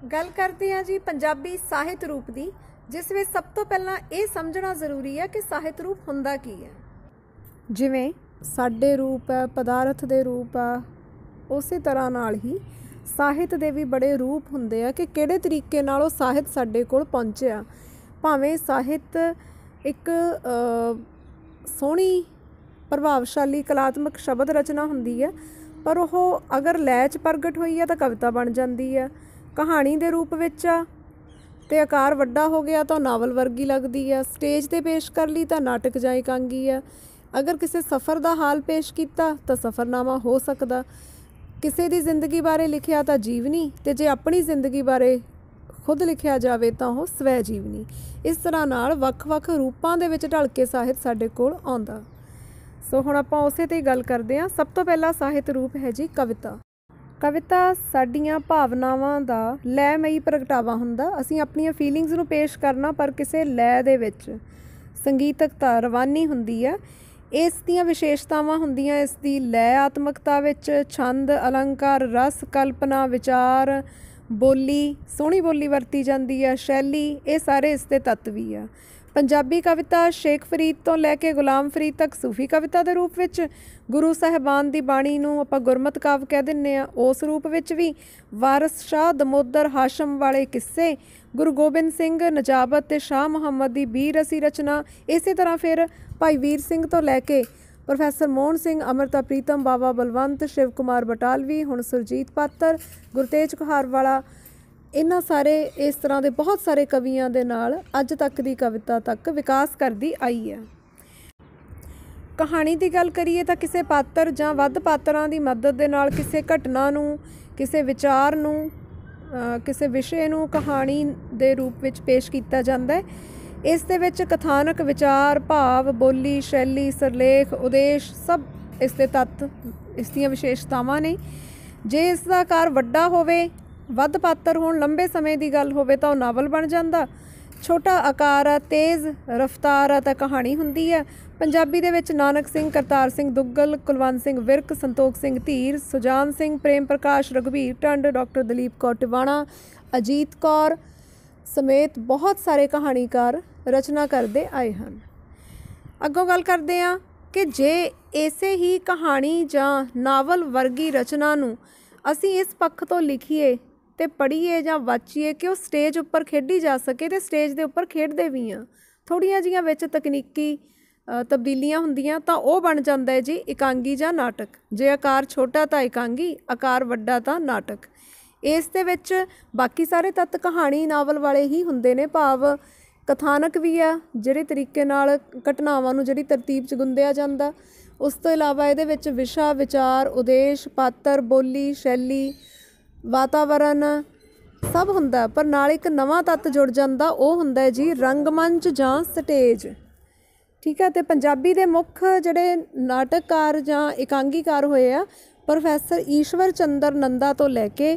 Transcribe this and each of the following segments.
गल करते हैं जी पंजाबी ਸਾਹਿਤ रूप की, जिस ਵਿੱਚ सब तो पहला ये समझना जरूरी है कि ਸਾਹਿਤ रूप ਹੁੰਦਾ की है। जिवें साडे रूप है, पदार्थ दे रूप आ, उस तरह नाल ही ਸਾਹਿਤ ਦੇ भी बड़े रूप ਹੁੰਦੇ ਆ कि ਕਿਹੜੇ तरीके नाल ਉਹ ਸਾਹਿਤ ਸਾਡੇ ਕੋਲ ਪਹੁੰਚਿਆ। ਭਾਵੇਂ ਸਾਹਿਤ एक सोहनी प्रभावशाली कलात्मक शब्द रचना ਹੁੰਦੀ है, पर वो अगर लय च प्रगट हुई है तो कविता बन जाती है। कहानी के रूप में तो आकार वड्डा हो गया तो नावल वर्गी लगती है। स्टेज पर पेश कर ली तो नाटक जां एकांगी है। अगर किसी सफ़र का हाल पेश किया तो सफ़रनामा हो सकता। किसी की जिंदगी बारे लिखिया तो जीवनी, तो जे अपनी जिंदगी बारे खुद लिखिया जाए तो वह स्वै जीवनी। इस तरह नाल वख-वख रूपां दे विच ढल के ਸਾਹਿਤ साडे कोल आउंदा। सो हुण आपां उसे ते गल करदे हां। सब तो पहला ਸਾਹਿਤ रूप है जी कविता। कविता साडियां भावनावां दा लयमई प्रगटावा हुंदा। असीं अपणीਆਂ फीलिंग्स नूं पेश करना, पर किसी लय दे विच संगीतकता रवानी हुंदी है। इस दीयां विशेषतावां हुंदियां इस दी लयात्मकता विच, छंद, अलंकार, रस, कल्पना, विचार, बोली, सोहनी बोली वरती जाती है, शैली, ये सारे इसके तत्व ही है। पंजाबी कविता शेख फरीद तो लैके गुलाम फरीद तक सूफी कविता के रूप में, गुरु साहिबान की बाणी नूं आपां गुरमत काव्य कह दिंदे आ, उस रूप में भी वारिस शाह, दमोदर, हाशम वाले किस्से, गुरु गोबिंद सिंह, नजाबत ते शाह मुहम्मद की बीर रसी रचना। इस तरह फिर भाई वीर सिंह तो लैके प्रोफैसर मोहन सिंह, अमृता प्रीतम, बाबा बलवंत, शिव कुमार बटालवी, हुण सुरजीत पात्र, गुरतेज कुहारवाला, इन्हां सारे इस तरह के बहुत सारे कवियों के नाल अज तक की कविता तक विकास करती आई है। कहानी की गल करिए तो किसी पात्र जां वध पात्रां की मदद के नाल किसी घटना नूं, किसी विचार नूं, किसी विषय नूं कहानी के रूप में पेश किया जाता है। इस दे विच कथानक, विचार, भाव, बोली, शैली, सिरलेख, उद्देश सब इसके तत्त, इसदियां विशेषतावां ने। जे इसका आकार वड्डा होवे, वध पात्र होण, लंबे समय की गल होवे तो नावल बन जाता। छोटा आकार है, तेज़ रफ्तार है तो कहानी हुंदी है। पंजाबी दे विच नानक सिंह, करतार सिंह दुग्गल, कुलवंत सिंह विरक, संतोख सिंह धीर, सुजान सिंह, प्रेम प्रकाश, रघुबीर टंड, डॉक्टर दलीप कौर टिवाणा, अजीत कौर समेत बहुत सारे कहानीकार रचना करते आए हैं। अगों गल करते हैं कि जे इसे ही कहानी जां नावल वर्गी रचना नूं असीं इस पक्ष तो लिखीए ते पढ़ीए जां वाचीए कि वो स्टेज उपर खेडी जा सके, तो स्टेज के उपर खेडते भी हैं। थोड़ियां जिहियां विच तकनीकी तब्दीलियां हुंदियां तां वो बन जाता है जी एकांगी जां नाटक। जे आकार छोटा तो एकांगी, आकार वड्डा तो नाटक। इस दे विच बाकी सारे तत्त कहानी नावल वाले ही हुंदे ने, भाव कथानक भी आ जिहड़े तरीके नाल घटनावां नूं जिहड़ी तरतीब च गुंदिया जांदा। उस तो इलावा इहदे विच विशा, विचार, उद्देश, पात्र, बोली, शैली, वातावरण सब हुंदा, पर नाल एक नवां तत्त जुड़ जांदा, वो हुंदा है जी रंगमंच जां स्टेज। ठीक है। तो पंजाबी दे मुख जिहड़े नाटककार जां एकांगीकार होए आ, प्रोफैसर ईश्वर चंद्र नंदा तो लैके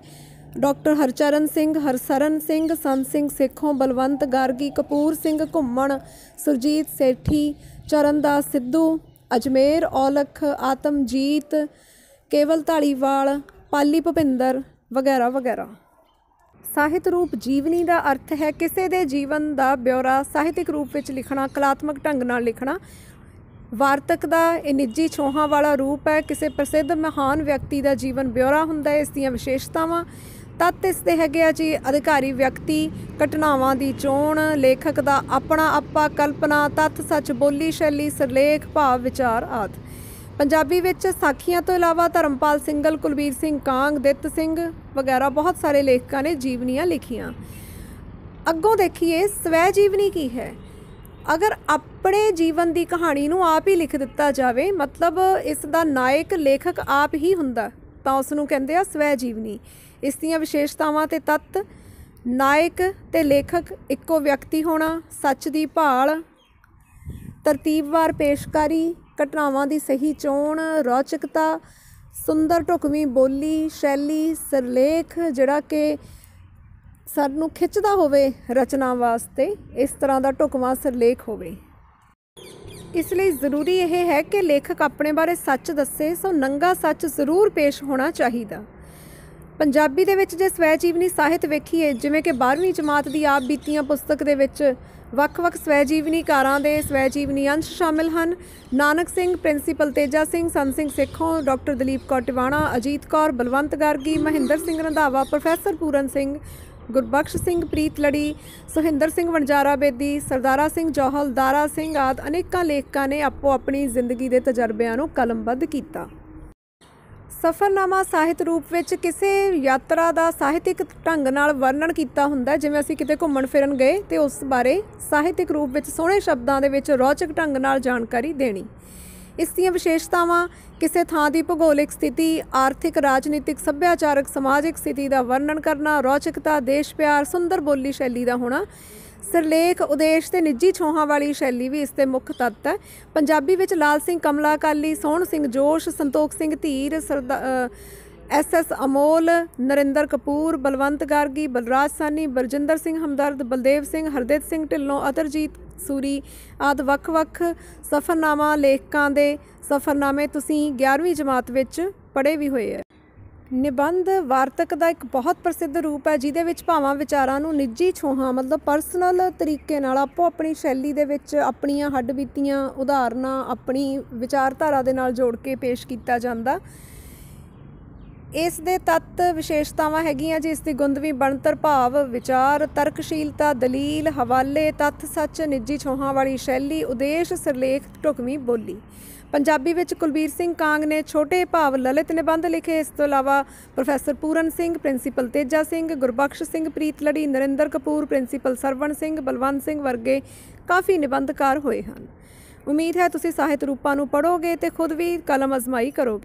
डॉक्टर हरचरण सिंह, हरसरन सिंह, संत सिंह सेखों, बलवंत गार्गी, कपूर सिंह घुम्मण, सुरजीत सेठी, चरणदास सिद्धू, अजमेर औलख, आतमजीत, केवल धालीवाल, पाली भुपिंदर वगैरह वगैरह। ਸਾਹਿਤ रूप जीवनी का अर्थ है किसी के जीवन का ब्यौरा ਸਾਹਿਤਕ रूप में लिखना, कलात्मक ढंग नाल लिखना। वार्तक का यह निजी छोहां वाला रूप है। किसी प्रसिद्ध महान व्यक्ति का जीवन ब्यौरा हुंदा है। इसदियां विशेषतावां तत्त इसते हैगे आ जी अधिकारी व्यक्ति, घटनावां की चोण, लेखक का अपना आपा, कल्पना, तत्थ सच, बोली, शैली, सिरलेख, भाव, विचार आदि। पंजाबी विच साखियां तो इलावा धर्मपाल सिंगल, कुलबीर सिंह कांग, दित सिंह वगैरह बहुत सारे लेखकों ने जीवनियाँ लिखियां। अगों देखिए स्वै जीवनी की है। अगर अपने जीवन की कहानी नूं आप ही लिख दिता जाए, मतलब इसका नायक लेखक आप ही हुंदा, तां उसनूं कहंदे आ स्वै जीवनी। इसदियां विशेषतावां ते तत्त नायक ते लेखक इक्को व्यक्ति होना, सच की भाल, तरतीबवार पेशकारी, घटनावां की सही चोण, रौचकता, सुंदर ढुकवीं बोली, शैली, सिरलेख जिहड़ा कि सानूं खिੱਚਦਾ होवे रचना वास्ते, इस तरह का ढुकवां सिरलेख होवे। इसलिए ज़रूरी यह है कि लेखक अपने बारे सच दसे, सो नंगा सच जरूर पेश होना चाहिए। ਪੰਜਾਬੀ ਦੇ ਵਿੱਚ ਜੇ ਸਵੈ ਜੀਵਨੀ ਸਾਹਿਤ ਵੇਖੀਏ, ਜਿਵੇਂ ਕਿ 12ਵੀਂ ਜਮਾਤ ਦੀ ਆਪ ਬੀਤੀਆਂ ਪੁਸਤਕ ਦੇ ਵਿੱਚ ਵੱਖ-ਵੱਖ ਸਵੈ ਜੀਵਨੀਕਾਰਾਂ ਦੇ ਸਵੈ ਜੀਵਨੀ ਅੰਸ਼ ਸ਼ਾਮਿਲ ਹਨ। Nanak Singh, principal Teja Singh, Sant Singh Sekhon, doctor Dalip Kaur Tiwana, Ajit Kaur, Balwant Gargi, Mahinder Singh Randhawa, professor Puran Singh, Gurbakhsh Singh Preetlari, Suhinder Singh Vanjara Bedi, Sardara Singh Johal, Dara Singh ਆਦਿ ਅਨੇਕਾਂ ਲੇਖਕਾਂ ਨੇ ਆਪੋ ਆਪਣੀ ਜ਼ਿੰਦਗੀ ਦੇ ਤਜਰਬਿਆਂ ਨੂੰ ਕਲਮਬੱਧ ਕੀਤਾ। ਸਫ਼ਰਨਾਮਾ ਸਾਹਿਤ ਰੂਪ ਵਿੱਚ ਕਿਸੇ ਯਾਤਰਾ ਦਾ ਸਾਹਿਤਿਕ ਢੰਗ ਨਾਲ ਵਰਣਨ ਕੀਤਾ ਹੁੰਦਾ, ਜਿਵੇਂ ਅਸੀਂ ਕਿਤੇ ਘੁੰਮਣ ਫਿਰਨ ਗਏ ਤੇ ਉਸ ਬਾਰੇ ਸਾਹਿਤਿਕ ਰੂਪ ਵਿੱਚ ਸੋਹਣੇ ਸ਼ਬਦਾਂ ਦੇ ਵਿੱਚ ਰੌਚਕ ਢੰਗ ਨਾਲ ਜਾਣਕਾਰੀ ਦੇਣੀ। ਇਸ ਦੀਆਂ ਵਿਸ਼ੇਸ਼ਤਾਵਾਂ ਕਿਸੇ ਥਾਂ ਦੀ ਭੂਗੋਲਿਕ ਸਥਿਤੀ, ਆਰਥਿਕ, ਰਾਜਨੀਤਿਕ, ਸੱਭਿਆਚਾਰਕ, ਸਮਾਜਿਕ ਸਥਿਤੀ ਦਾ ਵਰਣਨ ਕਰਨਾ, ਰੌਚਕਤਾ, ਦੇਸ਼ ਪਿਆਰ, ਸੁੰਦਰ ਬੋਲੀ ਸ਼ੈਲੀ ਦਾ ਹੋਣਾ, ਸਿਰਲੇਖ, ਉਦੇਸ਼ ਤੇ ਨਿੱਜੀ ਛੋਹਾਂ ਵਾਲੀ ਸ਼ੈਲੀ ਵੀ ਇਸ ਦੇ ਮੁੱਖ ਤੱਤ ਹੈ। ਪੰਜਾਬੀ ਵਿੱਚ ਲਾਲ ਸਿੰਘ ਕਮਲਾ ਅਕਾਲੀ, ਸੋਹਣ ਸਿੰਘ ਜੋਸ਼, ਸੰਤੋਖ ਸਿੰਘ ਧੀਰ, SS ਅਮੋਲ, ਨਰਿੰਦਰ ਕਪੂਰ, ਬਲਵੰਤ ਗਾਰਗੀ, ਬਲਰਾਜ ਸਾਨੀ, ਬਰਜਿੰਦਰ ਸਿੰਘ ਹਮਦਰਦ, ਬਲਦੇਵ ਸਿੰਘ, ਹਰਦਿਤ ਸਿੰਘ ਢਿੱਲੋਂ, ਅਤਰਜੀਤ ਸੂਰੀ ਆਦਿ ਵੱਖ-ਵੱਖ ਸਫ਼ਰਨਾਮਾ ਲੇਖਕਾਂ ਦੇ ਸਫ਼ਰਨਾਮੇ ਤੁਸੀਂ 11ਵੀਂ ਜਮਾਤ ਵਿੱਚ ਪੜ੍ਹੇ ਵੀ ਹੋਏ ਹੈ। ਨਿਬੰਧ ਵਾਰਤਕ ਦਾ ਇੱਕ ਬਹੁਤ ਪ੍ਰਸਿੱਧ ਰੂਪ ਹੈ, ਜਿਹਦੇ ਵਿੱਚ ਭਾਵਾਂ ਵਿਚਾਰਾਂ ਨੂੰ ਨਿੱਜੀ ਛੋਹਾਂ ਮਤਲਬ ਪਰਸਨਲ ਤਰੀਕੇ ਨਾਲ ਆਪੋ ਆਪਣੀ ਸ਼ੈਲੀ ਦੇ ਵਿੱਚ ਆਪਣੀਆਂ ਹੱਡਬੀਤੀਆਂ ਉਦਾਹਰਨਾਂ ਆਪਣੀ ਵਿਚਾਰਧਾਰਾ ਦੇ ਨਾਲ ਜੋੜ ਕੇ ਪੇਸ਼ ਕੀਤਾ ਜਾਂਦਾ। ਇਸ ਦੇ ਤੱਤ ਵਿਸ਼ੇਸ਼ਤਾਵਾਂ ਹੈਗੀਆਂ ਜੀ, ਇਸ ਦੀ ਗੁੰਦਵੀ ਬਣਤਰ, ਭਾਵ ਵਿਚਾਰ, ਤਰਕਸ਼ੀਲਤਾ, ਦਲੀਲ, ਹਵਾਲੇ, ਤੱਥ ਸੱਚ, ਨਿੱਜੀ ਛੋਹਾਂ ਵਾਲੀ ਸ਼ੈਲੀ, ਉਦੇਸ਼, ਸਿਰਲੇਖ, ਢੁਕਵੀਂ ਬੋਲੀ। ਪੰਜਾਬੀ ਵਿੱਚ ਕੁਲਬੀਰ ਸਿੰਘ ਕਾਂਗ ਨੇ ਛੋਟੇ ਭਾਵ ਲਲਿਤ ਨਿਬੰਧ ਲਿਖੇ। ਇਸ ਤੋਂ ਇਲਾਵਾ professor Puran Singh, principal Teja Singh, Gurbakhsh Singh Preetlari, Narendra Kapoor, principal Sarwan Singh, Balwant Singh ਵਰਗੇ ਕਾਫੀ ਨਿਬੰਧਕਾਰ ਹੋਏ ਹਨ। ਉਮੀਦ ਹੈ ਤੁਸੀਂ ਸਾਹਿਤ ਰੂਪਾਂ ਨੂੰ ਪੜ੍ਹੋਗੇ ਤੇ ਖੁਦ ਵੀ ਕਲਮ ਅਜ਼ਮਾਈ ਕਰੋਗੇ।